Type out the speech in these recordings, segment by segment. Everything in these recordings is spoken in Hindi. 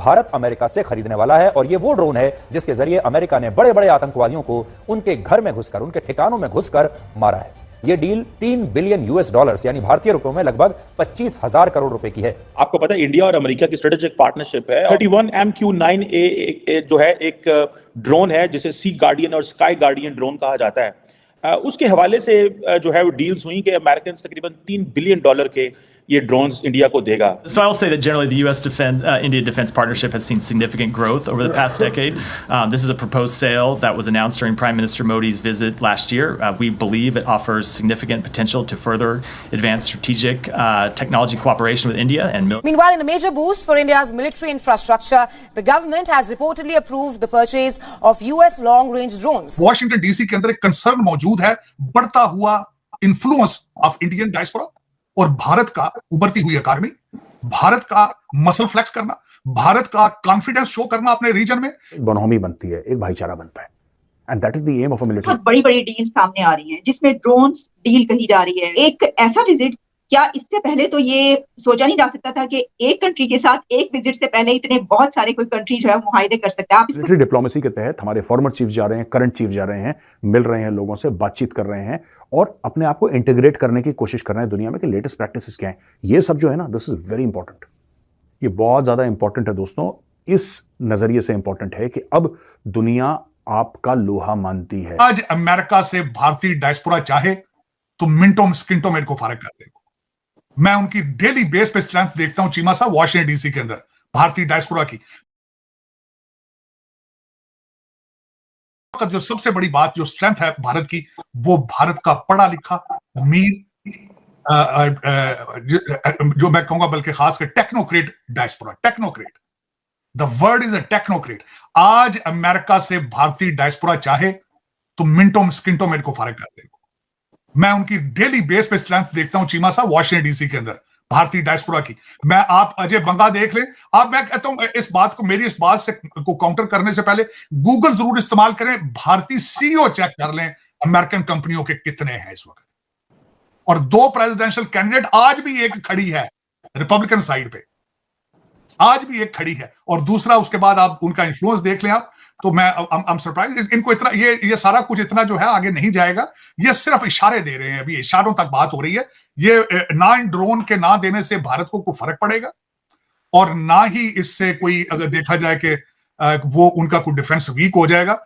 भारत अमेरिका से खरीदने वाला है। और ये वो ड्रोन है जिसके जरिए अमेरिका ने बड़े बड़े आतंकवादियों को उनके घर में घुसकर, उनके ठिकानों में घुसकर मारा है। ये डील 3 बिलियन यूएस डॉलर्स यानी भारतीय रुपयों में लगभग 25,000 करोड़ रुपए की है। आपको पता है इंडिया और अमेरिका की स्ट्रेटेजिक पार्टनरशिप है। 31 MQ-9A जो है एक ड्रोन है जिसे सी गार्डियन और स्काई गार्डियन ड्रोन कहा जाता है। उसके हवाले से जो है वो डील्स हुई कि अमेरिकन तकरीबन $3 बिलियन के ये ड्रोन्स इंडिया को देगा। So I'll say that generally the U.S. India defense partnership has seen significant growth over the past decade. This is a proposed sale that was announced during Prime Minister Modi's visit last year. We believe it offers significant potential to further advance strategic technology cooperation with India and military. Meanwhile, in a major boost for India's military infrastructure, the government has reportedly approved the purchase of U.S. long-range drones. Washington DC के अंदर एक कंसर्न मौजूद है, बढ़ता हुआ इन्फ्लुएंस ऑफ इंडियन डायस्पोरा और भारत का उभरती हुई इकोनॉमी, भारत का मसल फ्लेक्स करना, भारत का कॉन्फिडेंस शो करना अपने रीजन में। बनोमी बनती है, एक भाईचारा बनता है, and that is the aim of a military. बहुत बड़ी बड़ी डील सामने आ रही हैं जिसमें ड्रोन्स डील कही जा रही है। एक ऐसा विजिट, क्या इससे पहले तो ये सोचा नहीं जा सकता था कि एक कंट्री के साथ एक विजिट से पहले इतने बहुत सारे कोई कंट्री जो है मुआहदे कर सकता है? आप मिलिट्री डिप्लोमेसी के तहत हमारे फॉर्मर चीफ जा रहे हैं, करंट चीफ जा रहे हैं, मिल रहे हैं लोगों से, बातचीत कर रहे हैं और अपने आप को इंटीग्रेट करने की कोशिश कर रहे हैं दुनिया में कि लेटेस्ट प्रैक्टिसेस क्या है। ये सब जो है ना, दिस इज वेरी इंपॉर्टेंट। ये बहुत ज्यादा इंपॉर्टेंट है दोस्तों। इस नजरिए से इंपॉर्टेंट है कि अब दुनिया आपका लोहा मानती है। आज अमेरिका से भारतीय डायस्पोरा चाहे तो मिनटों स्किंटों में इनको फारग कर देगा। मैं उनकी डेली बेस पे स्ट्रेंथ देखता हूं चीमा साहब वॉशिंगटन डीसी के अंदर भारतीय डायस्पोरा की। जो सबसे बड़ी बात, जो स्ट्रेंथ है भारत की, वो भारत का पढ़ा लिखा अमीर, जो मैं कहूंगा बल्कि खासकर technocrat diaspora. Technocrat, the word is a technocrat. आज अमेरिका से भारतीय डायस्पोरा चाहे तो मिनटों स्किंटों में इनको फारग कर देगा। मैं उनकी डेली बेस पे स्ट्रेंथ देखता हूं चीमा साहब वॉशिंगटन डीसी के अंदर भारतीय डायस्पोरा की। मैं आप अजय बंगा देख लें, आप, मैं कहता हूं इस बात को, मेरी इस बात से को काउंटर करने से पहले गूगल जरूर इस्तेमाल करें, भारतीय सीईओ चेक कर लें अमेरिकन कंपनियों के कितने हैं इस वक्त। और 2 प्रेसिडेंशियल कैंडिडेट, आज भी एक खड़ी है रिपब्लिकन साइड पे, आज भी एक खड़ी है, और दूसरा उसके बाद आप उनका इन्फ्लुएंस देख लें आप, तो मैं आई एम सरप्राइज। इनको इतना ये सारा कुछ इतना जो है आगे नहीं जाएगा। ये सिर्फ इशारे दे रहे हैं, अभी इशारों तक बात हो रही है। ये ना इन ड्रोन के ना देने से भारत को कोई फर्क पड़ेगा और ना ही इससे कोई, अगर देखा जाए कि वो उनका कोई डिफेंस वीक हो जाएगा।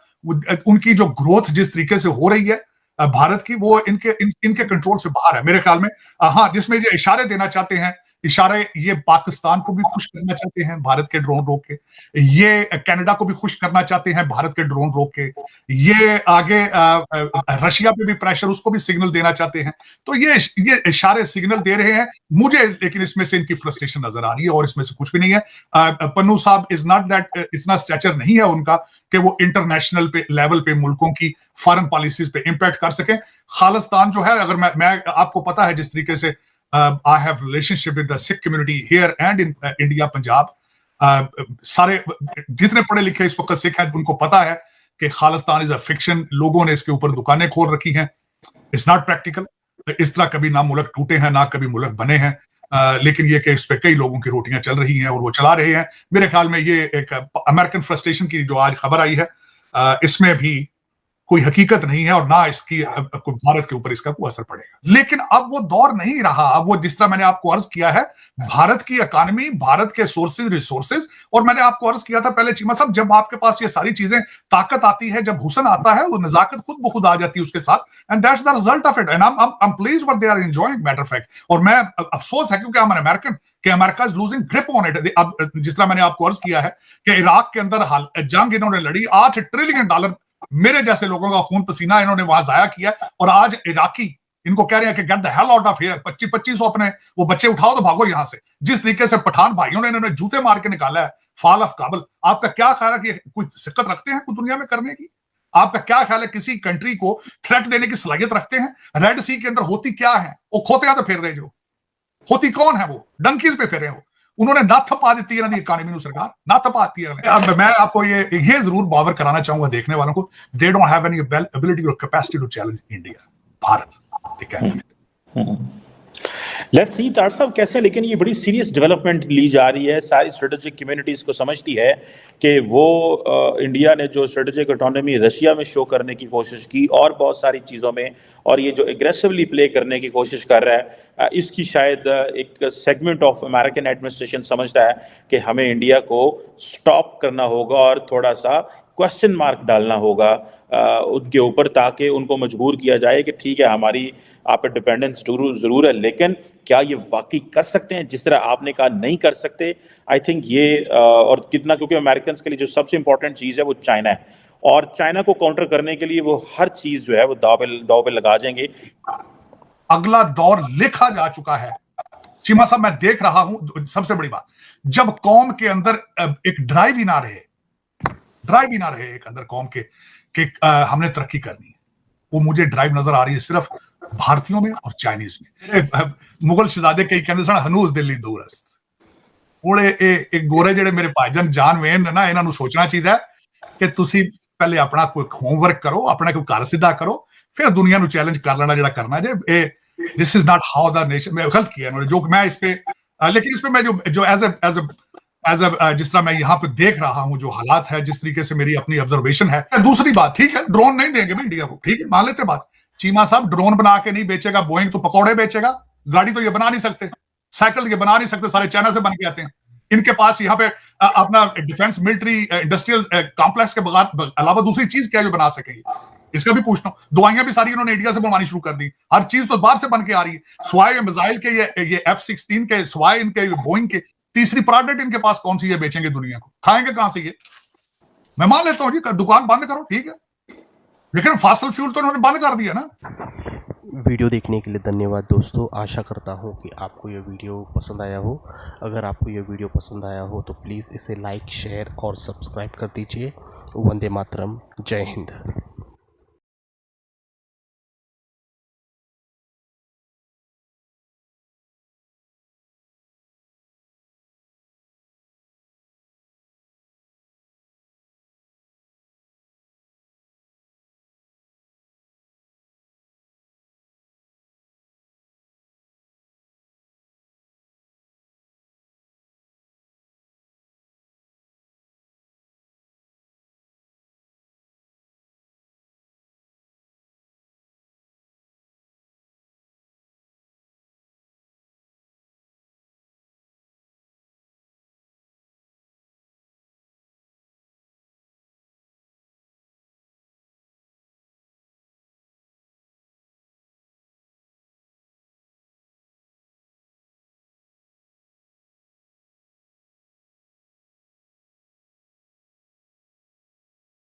उनकी जो ग्रोथ जिस तरीके से हो रही है भारत की, वो इनके कंट्रोल से बाहर है मेरे ख्याल में। हाँ, जिसमें ये इशारे देना चाहते हैं, इशारे ये पाकिस्तान को भी खुश करना चाहते हैं भारत के ड्रोन रोक के, ये कनाडा को भी खुश करना चाहते हैं भारत के ड्रोन रोक के, ये आगे रशिया पे भी प्रेशर, उसको भी सिग्नल देना चाहते हैं। तो ये इशारे सिग्नल दे रहे हैं मुझे, लेकिन इसमें से इनकी फ्रस्ट्रेशन नजर आ रही है और इसमें से कुछ भी नहीं है। पन्नू साहब इज नॉट दैट, इतना स्टैचर नहीं है उनका कि वो इंटरनेशनल पे लेवल पे मुल्कों की फॉरेन पॉलिसीज पे इम्पैक्ट कर सके। खालिस्तान जो है, अगर मैं आपको पता है जिस तरीके से I have relationship with the Sikh community here and in India, Punjab. सारे जितने पढ़े लिखे इस वक्त सिख हैं उनको पता है कि खालिस्तान इज अ फिक्शन। लोगों ने इसके ऊपर दुकानें खोल रखी हैं। It's not practical. इस तरह कभी ना मुल्क टूटे हैं ना कभी मुल्क बने हैं, लेकिन ये कि इस पे कई लोगों की रोटियां चल रही हैं और वो चला रहे हैं। मेरे ख्याल में ये एक अमेरिकन फ्रस्ट्रेशन की जो आज खबर आई है, इसमें भी कोई हकीकत नहीं है और ना इसकी भारत के ऊपर इसका कोई असर पड़ेगा। लेकिन अब वो दौर नहीं रहा। अब वो, जिस तरह मैंने आपको अर्ज किया है, भारत की इकोनॉमी, भारत के सोर्सेज, रिसोर्सेज, और मैंने आपको अर्ज किया था पहले चीमा साहब, जब आपके पास ये सारी चीजें, ताकत आती है, जब हुसन आता है, वो नजाकत खुद ब खुद आ जाती है उसके साथ, and that's the result of it, and I am pleased what they are enjoying, matter fact. और मैं, अफसोस है क्योंकि आई एम एन अमेरिकन, कि America is losing grip on it. अब जिस तरह मैंने आपको अर्ज किया है कि इराक के अंदर जंग इन्होंने लड़ी, $8 ट्रिलियन मेरे जैसे लोगों का खून पसीना इन्होंने वहां जाया किया, और आज इराकी इनको कह रहे हैं कि get the hell out of here. 2500 अपने वो बच्चे उठाओ तो भागो यहां से। जिस तरीके से पठान भाइयों ने इन्होंने जूते मार के निकाला है फॉल ऑफ काबुल, आपका क्या ख्याल है कि कोई सिक्कत रखते हैं कोई दुनिया में करने की? आपका क्या ख्याल है किसी कंट्री को थ्रेट देने की सलाहियत रखते हैं? रेड सी के अंदर होती क्या है? वो खोते तो फिर रहे, जो होती कौन है? वो डंकीज पे फिर रहे हो। उन्होंने ना थपा दी है ना इकोनॉमी सरकार, ना थपा आती है। अब मैं आपको ये जरूर बावर कराना चाहूंगा देखने वालों को, they don't have any ability और capacity to challenge India, Bharat. Let's see तार साहब कैसे, लेकिन ये बड़ी सीरियस डेवलपमेंट ली जा रही है। सारी स्ट्रेटेजिक कम्युनिटीज को समझती है कि वो इंडिया ने जो स्ट्रेटेजिक ऑटोनॉमी रशिया में शो करने की कोशिश की और बहुत सारी चीज़ों में, और ये जो एग्रेसिवली प्ले करने की कोशिश कर रहा है, इसकी शायद एक सेगमेंट ऑफ अमेरिकन एडमिनिस्ट्रेशन समझता है कि हमें इंडिया को स्टॉप करना होगा और थोड़ा सा क्वेश्चन मार्क डालना होगा उनके ऊपर, ताकि उनको मजबूर किया जाए कि ठीक है हमारी आप पे डिपेंडेंस ज़रूर है, लेकिन क्या ये वाकई कर सकते हैं जिस तरह आपने कहा नहीं कर सकते। आई थिंक ये और कितना, क्योंकि अमेरिकन के लिए जो सबसे इंपॉर्टेंट चीज़ है वो चाइना है, और चाइना को काउंटर करने के लिए वो हर चीज़ जो है वो दाव पे लगा जाएंगे। अगला दौर लिखा जा चुका है चीमा साहब। मैं देख रहा हूं, सबसे बड़ी बात, जब कौम के अंदर एक ड्राइव ही ना रहे एक अंदर कौम के कि हमने तरक्की करनी है, वो मुझे ड्राइव नजर आ रही है सिर्फ भारतीयों में और चाइनीज में। मुगल शहजादे कई कहते सन हनूज दिल्ली दूरस्त ਉਹਦੇ ਇਹ ਗੋਰੇ ਜਿਹੜੇ ਮੇਰੇ ਭਾਈਜਾਨ ਜਾਨਵੇਨ ਨੇ ਨਾ, ਇਹਨਾਂ ਨੂੰ ਸੋਚਣਾ ਚਾਹੀਦਾ ਕਿ ਤੁਸੀਂ ਪਹਿਲੇ ਆਪਣਾ ਕੋਈ ਹੋਮਵਰਕ ਕਰੋ, ਆਪਣਾ ਕੋਈ ਘਰ ਸਿੱਧਾ ਕਰੋ, ਫਿਰ ਦੁਨੀਆ ਨੂੰ ਚੈलेंज ਕਰ ਲੈਣਾ ਜਿਹੜਾ करना है। ਇਹ this is not how the nation, मैं गलत किया इन्होंने जो मैं इस पे, लेकिन इस पे मैं जो एज ए जिस तरह मैं यहाँ पे देख रहा हूँ जो हालात है, जिस तरीके से मेरी अपनी ऑब्जर्वेशन है। दूसरी बात, ठीक है ड्रोन नहीं देंगे भाई इंडिया को, ठीक है मान लेते बात। चीमा साहब ड्रोन बना के नहीं बेचेगा, बोइंग तो पकौड़े बेचेगा, गाड़ी तो ये बना नहीं सकते, साइकिल ये बना नहीं सकते, सारे चाइना से बन के आते हैं। इनके पास यहाँ पे अपना डिफेंस मिलिट्री इंडस्ट्रियल कॉम्प्लेक्स के अलावा दूसरी चीज क्या जो बना सकेंगे, इसका भी पूछना हूं। दवाइयां भी सारी इन्होंने इंडिया से बनवानी शुरू कर दी, हर चीज तो बाहर से बन के आ रही है। स्वाय मिसाइल के ये F-16 के स्वाय, इनके बोइंग के, तीसरी प्रोडक्ट इनके पास कौन सी है बेचेंगे दुनिया को, खाएंगे कहां से ये? मैं मान लेता हूं जी दुकान बंद करो, ठीक है, लेकिन फॉसिल फ्यूल तो इन्होंने बंद कर दिया ना। वीडियो देखने के लिए धन्यवाद दोस्तों। आशा करता हूँ कि आपको ये वीडियो पसंद आया हो। अगर आपको ये वीडियो पसंद आया हो तो प्लीज़ इसे लाइक, शेयर और सब्सक्राइब कर दीजिए। वंदे मातरम, जय हिंद।